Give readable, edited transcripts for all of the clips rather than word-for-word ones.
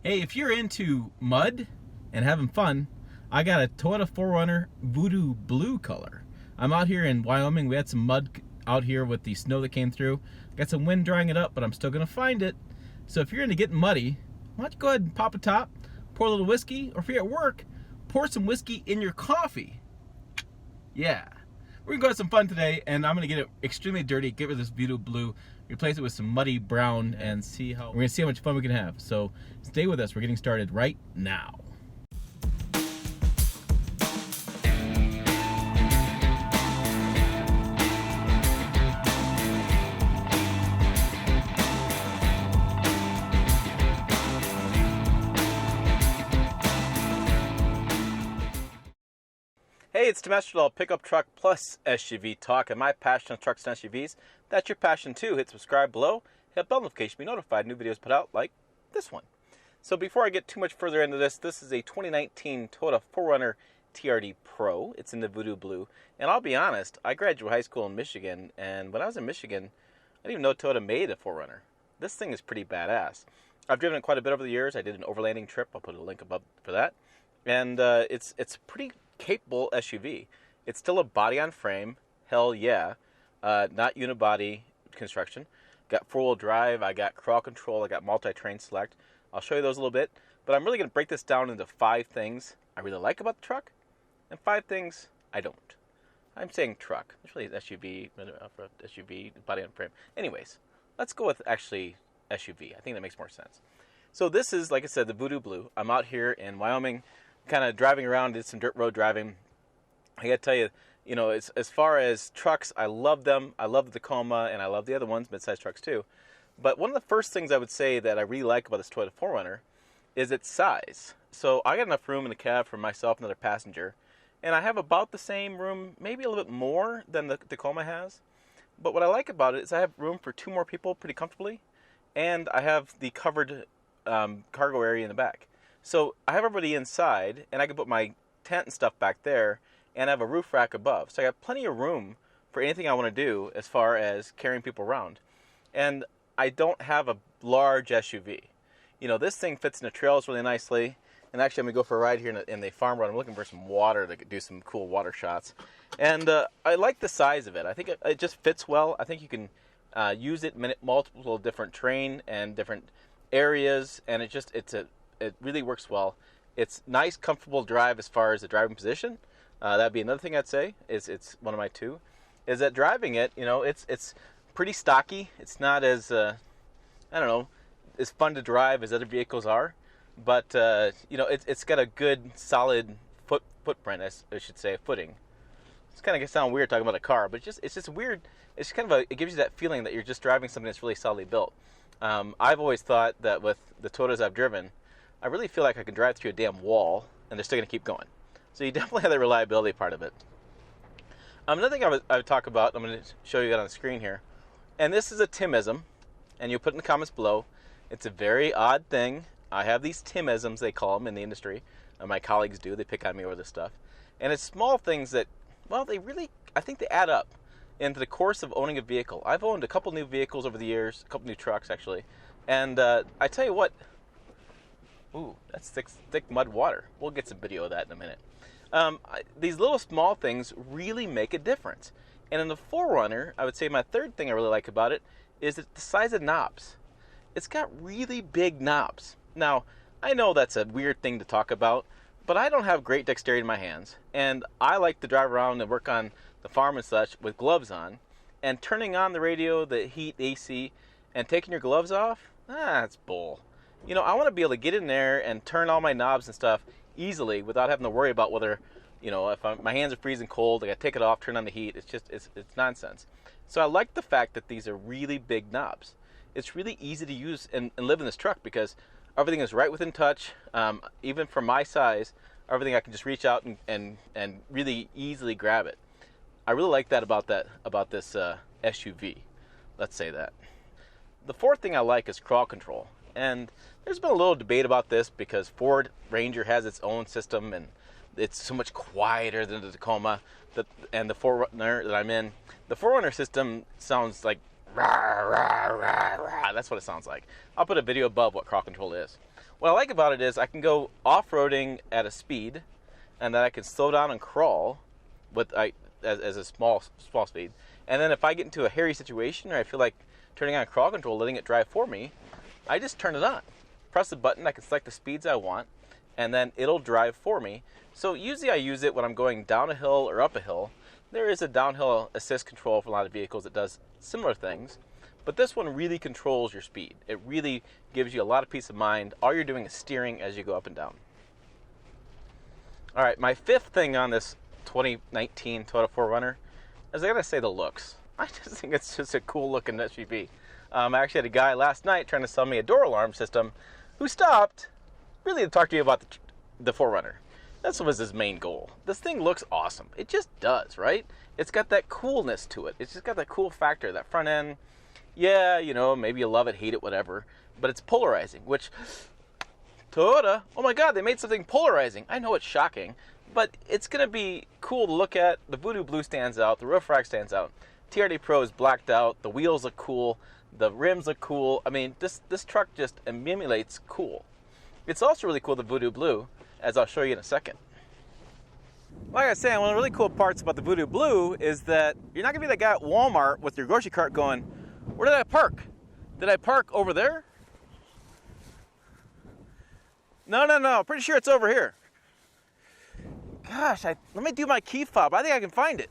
Hey, if you're into mud and having fun, I got a Toyota 4Runner Voodoo Blue color. I'm out here in Wyoming. We had some mud out here with the snow that came through. Got some wind drying it up, but I'm still gonna find it. So if you're into getting muddy, why don't you go ahead and pop a top, pour a little whiskey, or if you're at work, pour some whiskey in your coffee. Yeah. We're gonna go have some fun today, and I'm gonna get it extremely dirty, get rid of this Voodoo Blue, replace it with some muddy brown, and we're gonna see how much fun we can have. So stay with us, we're getting started right now. Hey, it's Domestic Pickup Truck plus SUV Talk, and my passion of trucks and SUVs. That's your passion too. Hit subscribe below, hit bell notification, be notified new videos put out like this one. So before I get too much further into this is a 2019 Toyota 4Runner TRD Pro. It's in the Voodoo Blue, and I'll be honest, I graduated high school in Michigan, and when I was in Michigan, I didn't even know Toyota made a 4Runner. This thing is pretty badass. I've driven it quite a bit over the years. I did an overlanding trip. I'll put a link above for that, and it's pretty capable SUV. It's still a body on frame, hell yeah, not unibody construction. Got four-wheel drive, I got crawl control, I got multi-terrain select. I'll show you those a little bit, but I'm really going to break this down into 5 things I really like about the truck, and 5 things I don't. I'm saying truck. It's really SUV, SUV, body on frame. Anyways, let's go with actually SUV. I think that makes more sense. So this is, like I said, the Voodoo Blue. I'm out here in Wyoming, kind of driving around, did some dirt road driving. I gotta tell you, as far as trucks, I love them. I love the Tacoma, and I love the other ones, mid-size trucks too. But one of the first things I would say that I really like about this Toyota 4Runner is its size. So I got enough room in the cab for myself and another passenger, and I have about the same room, maybe a little bit more than the Tacoma has. But what I like about it is I have room for 2 more people pretty comfortably, and I have the covered cargo area in the back. So I have everybody inside, and I can put my tent and stuff back there, and I have a roof rack above. So I got plenty of room for anything I want to do as far as carrying people around. And I don't have a large SUV. This thing fits in the trails really nicely. And actually, I'm going to go for a ride here in the farm road. I'm looking for some water to do some cool water shots. And I like the size of it. I think it just fits well. I think you can use it in multiple different terrain and different areas, and it really works well. It's nice, comfortable drive as far as the driving position. That'd be another thing I'd say. It's one of my 2. Is that driving it? It's pretty stocky. It's not as as fun to drive as other vehicles are, but it's got a good solid footprint. I should say, footing. It's kind of gonna sound weird talking about a car, but it's just weird. It's kind of it gives you that feeling that you're just driving something that's really solidly built. I've always thought that with the Toyotas I've driven, I really feel like I can drive through a damn wall, and they're still going to keep going. So you definitely have the reliability part of it. Another thing I would talk about, I'm going to show you that on the screen here, and this is a Timism, and you'll put in the comments below. It's a very odd thing. I have these Timisms, they call them in the industry. My colleagues do. They pick on me over this stuff. And it's small things that, well, I think they add up into the course of owning a vehicle. I've owned a couple new vehicles over the years, a couple new trucks actually, and I tell you what, ooh, that's thick mud water. We'll get some video of that in a minute. These little small things really make a difference. And in the 4Runner, I would say my 3rd thing I really like about it is the size of knobs. It's got really big knobs. Now, I know that's a weird thing to talk about, but I don't have great dexterity in my hands. And I like to drive around and work on the farm and such with gloves on. And turning on the radio, the heat, the AC, and taking your gloves off, that's bull. I want to be able to get in there and turn all my knobs and stuff easily without having to worry about whether, if my hands are freezing cold, I got to take it off, turn on the heat. It's nonsense. So I like the fact that these are really big knobs. It's really easy to use and live in this truck because everything is right within touch. Even for my size, everything I can just reach out and really easily grab it. I really like that about this SUV. Let's say that. The 4th thing I like is crawl control. And there's been a little debate about this because Ford Ranger has its own system and it's so much quieter than the Tacoma and the 4Runner that I'm in. The 4Runner system sounds like rah, rah, rah, rah. That's what it sounds like. I'll put a video above what crawl control is. What I like about it is I can go off-roading at a speed, and then I can slow down and crawl with as a small speed. And then if I get into a hairy situation or I feel like turning on crawl control, letting it drive for me, I just turn it on. Press the button, I can select the speeds I want, and then it'll drive for me. So usually I use it when I'm going down a hill or up a hill. There is a downhill assist control for a lot of vehicles that does similar things, but this one really controls your speed. It really gives you a lot of peace of mind. All you're doing is steering as you go up and down. All right, my fifth thing on this 2019 Toyota 4Runner is I gotta say the looks. I just think it's just a cool looking SUV. I actually had a guy last night trying to sell me a door alarm system who stopped really to talk to you about the 4Runner. That was his main goal. This thing looks awesome. It just does, right? It's got that coolness to it. It's just got that cool factor, that front end. Yeah, you know, maybe you love it, hate it, whatever. But it's polarizing, which Toyota, oh my God, they made something polarizing. I know it's shocking, but it's going to be cool to look at. The Voodoo Blue stands out. The roof rack stands out. TRD PRO is blacked out. The wheels look cool. The rims look cool. I mean, this truck just emulates cool. It's also really cool, the Voodoo Blue, as I'll show you in a second. Like I was saying, one of the really cool parts about the Voodoo Blue is that you're not going to be that guy at Walmart with your grocery cart going, where did I park? Did I park over there? No, pretty sure it's over here. Gosh, let me do my key fob. I think I can find it.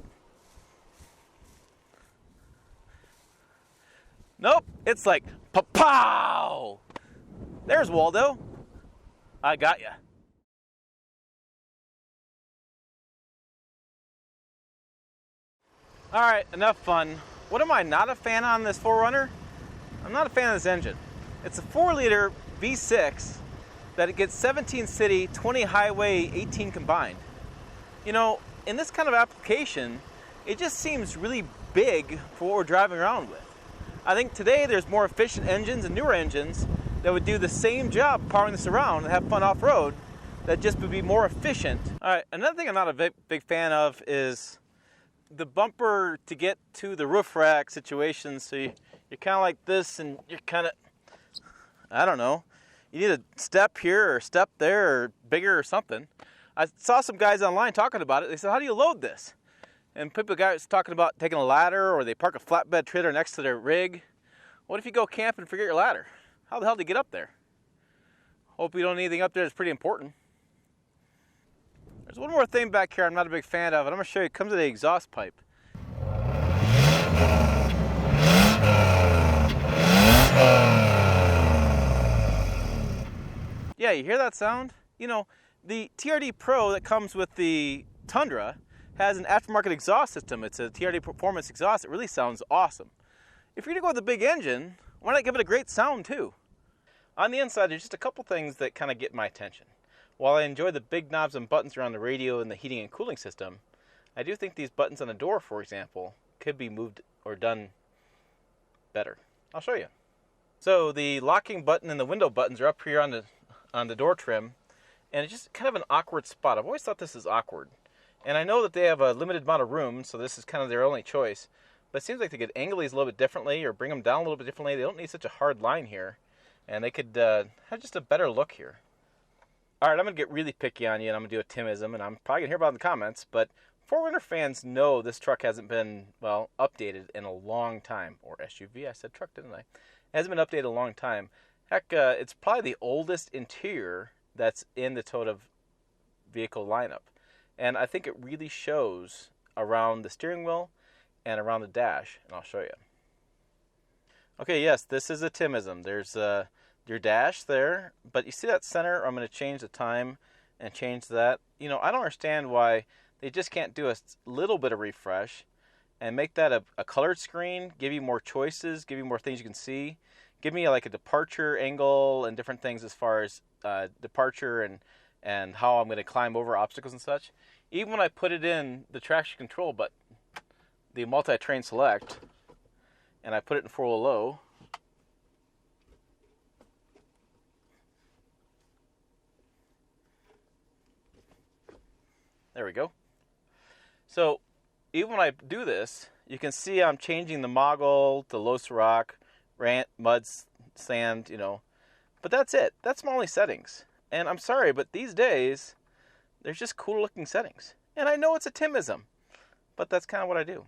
Nope, it's like, pa-pow! There's Waldo. I got ya. All right, enough fun. What am I not a fan on this 4Runner? I'm not a fan of this engine. It's a 4-liter V6 that it gets 17 city, 20 highway, 18 combined. You know, in this kind of application, it just seems really big for what we're driving around with. I think today there's more efficient engines and newer engines that would do the same job powering this around and have fun off-road that just would be more efficient. All right, another thing I'm not a big fan of is the bumper to get to the roof rack situation. So you're kind of like this and you're kind of, I don't know, you need a step here or a step there or bigger or something. I saw some guys online talking about it. They said, how do you load this? And people guys talking about taking a ladder, or they park a flatbed trailer next to their rig. What if you go camping and forget your ladder? How the hell do you get up there? Hope you don't need anything up there that's pretty important. There's one more thing back here I'm not a big fan of, and I'm going to show you. It comes with the exhaust pipe. Yeah, you hear that sound? You know, the TRD Pro that comes with the Tundra has an aftermarket exhaust system. It's a TRD Performance exhaust. It really sounds awesome. If you're going to go with a big engine, why not give it a great sound too? On the inside, there's just a couple things that kind of get my attention. While I enjoy the big knobs and buttons around the radio and the heating and cooling system, I do think these buttons on the door, for example, could be moved or done better. I'll show you. So the locking button and the window buttons are up here on the door trim, and it's just kind of an awkward spot. I've always thought this is awkward. And I know that they have a limited amount of room, so this is kind of their only choice. But it seems like they could angle these a little bit differently or bring them down a little bit differently. They don't need such a hard line here. And they could have just a better look here. All right, I'm going to get really picky on you, and I'm going to do a Timism, and I'm probably going to hear about it in the comments, but 4Runner fans know this truck hasn't been, well, updated in a long time. Or SUV, I said truck, didn't I? It hasn't been updated in a long time. Heck, it's probably the oldest interior that's in the Toyota vehicle lineup. And I think it really shows around the steering wheel and around the dash, and I'll show you. Okay, yes, this is a Timism. There's your dash there, but you see that center? I'm going to change the time and change that. You know, I don't understand why they just can't do a little bit of refresh and make that a colored screen, give you more choices, give you more things you can see, give me like a departure angle and different things as far as departure and how I'm going to climb over obstacles and such. Even when I put it in the traction control button, the multi-train select, and I put it in 4-wheel low, there we go. So even when I do this, you can see I'm changing the moggle to low rock, rant, mud, sand, you know, But that's it. That's my only settings. And I'm sorry, but these days, there's just cool looking settings. And I know it's a Timism, but that's kind of what I do.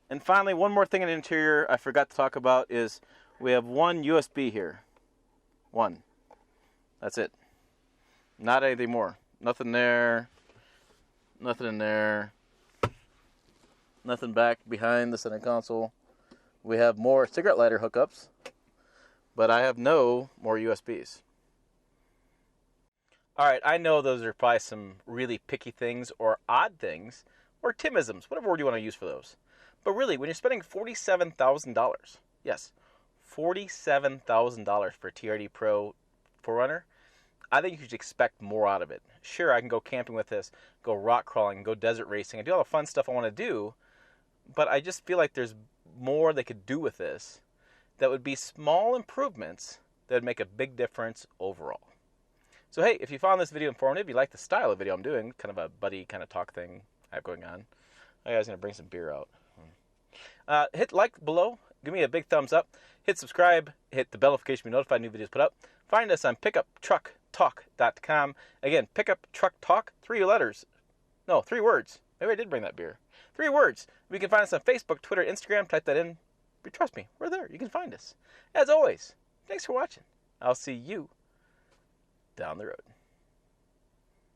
And finally, one more thing in the interior I forgot to talk about is we have one USB here. One. That's it. Not anything more. Nothing there. Nothing in there. Nothing back behind the center console. We have more cigarette lighter hookups, but I have no more USBs. Alright, I know those are probably some really picky things or odd things, or Timisms, whatever word you want to use for those. But really, when you're spending $47,000, yes, $47,000 for a TRD Pro 4Runner, I think you should expect more out of it. Sure, I can go camping with this, go rock crawling, go desert racing, and do all the fun stuff I want to do, but I just feel like there's more they could do with this that would be small improvements that would make a big difference overall. So hey, if you found this video informative, you like the style of video I'm doing, kind of a buddy kind of talk thing I have going on. I was going to bring some beer out. Hit like below, give me a big thumbs up, hit subscribe, hit the bell notification to be notified new videos put up. Find us on pickuptrucktalk.com. Again, Pickup Truck Talk, 3 letters. No, 3 words. Maybe I did bring that beer. 3 words. You can find us on Facebook, Twitter, Instagram. Type that in. But trust me, we're there. You can find us. As always, thanks for watching. I'll see you down the road.